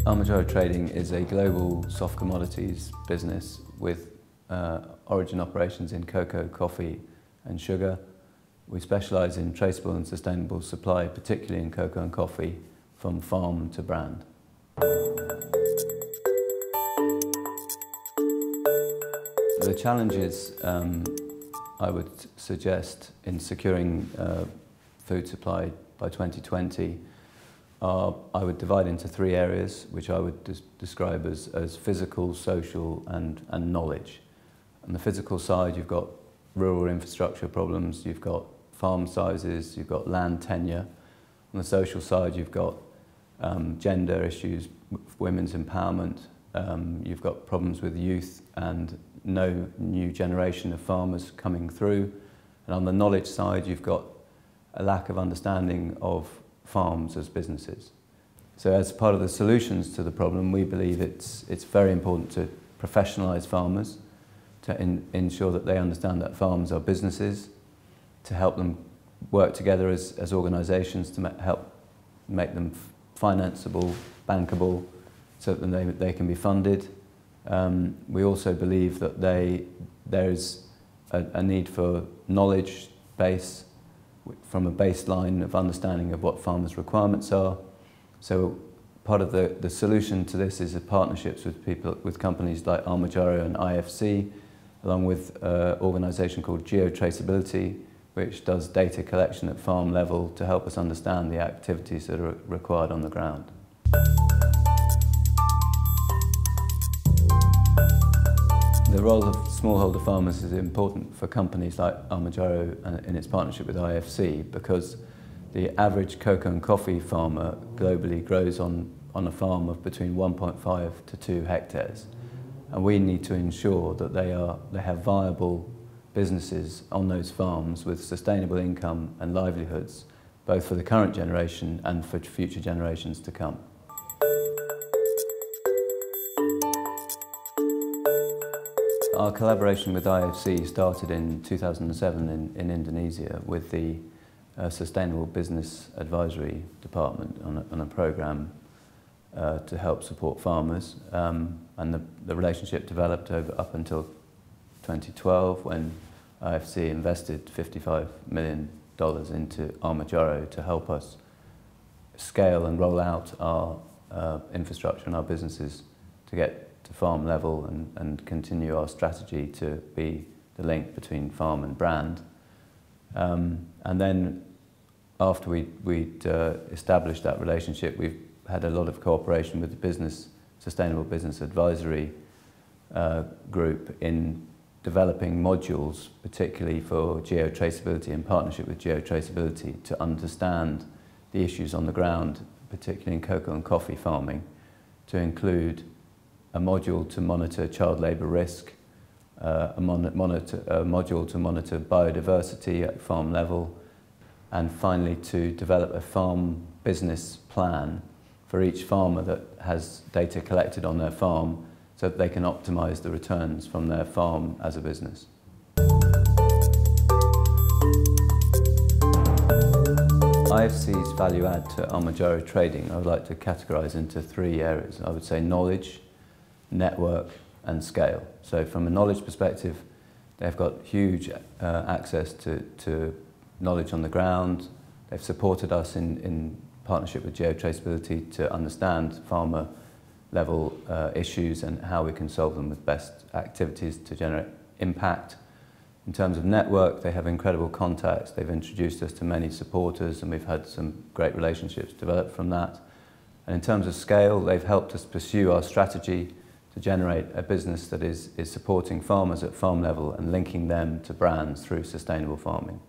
Armajaro Trading is a global soft commodities business with origin operations in cocoa, coffee and sugar. We specialise in traceable and sustainable supply, particularly in cocoa and coffee, from farm to brand. The challenges I would suggest in securing food supply by 2020 I would divide into three areas, which I would describe as physical, social and knowledge. On the physical side, you've got rural infrastructure problems, you've got farm sizes, you've got land tenure. On the social side, you've got gender issues, women's empowerment, you've got problems with youth and no new generation of farmers coming through. And on the knowledge side, you've got a lack of understanding of farms as businesses. So as part of the solutions to the problem, we believe it's very important to professionalise farmers, to ensure that they understand that farms are businesses, to help them work together as organisations to help make them financeable, bankable, so that they can be funded. We also believe that there is a need for knowledge base from a baseline of understanding of what farmers' requirements are. So part of the solution to this is partnerships with companies like Armajaro and IFC, along with an organisation called Geotraceability, which does data collection at farm level to help us understand the activities that are required on the ground. The role of smallholder farmers is important for companies like Armajaro in its partnership with IFC, because the average cocoa and coffee farmer globally grows on a farm of between 1.5 to 2 hectares. And we need to ensure that they have viable businesses on those farms with sustainable income and livelihoods, both for the current generation and for future generations to come. Our collaboration with IFC started in 2007 in Indonesia with the Sustainable Business Advisory Department on a programme to help support farmers. And the relationship developed up until 2012, when IFC invested $55 million into Armajaro to help us scale and roll out our infrastructure and our businesses to get to farm level and continue our strategy to be the link between farm and brand. And then after we'd established that relationship, we've had a lot of cooperation with the Sustainable Business Advisory group in developing modules, particularly for geotraceability, in partnership with Geotraceability, to understand the issues on the ground, particularly in cocoa and coffee farming, to include a module to monitor child labour risk, a module to monitor biodiversity at farm level, and finally to develop a farm business plan for each farmer that has data collected on their farm so that they can optimise the returns from their farm as a business. IFC's value add to Armajaro Trading I would like to categorise into three areas. I would say knowledge, network and scale. So from a knowledge perspective, they've got huge access to knowledge on the ground. They've supported us in partnership with Geotraceability to understand farmer level issues and how we can solve them with best activities to generate impact. In terms of network, they have incredible contacts. They've introduced us to many supporters and we've had some great relationships develop from that. And in terms of scale, they've helped us pursue our strategy to generate a business that is supporting farmers at farm level and linking them to brands through sustainable farming.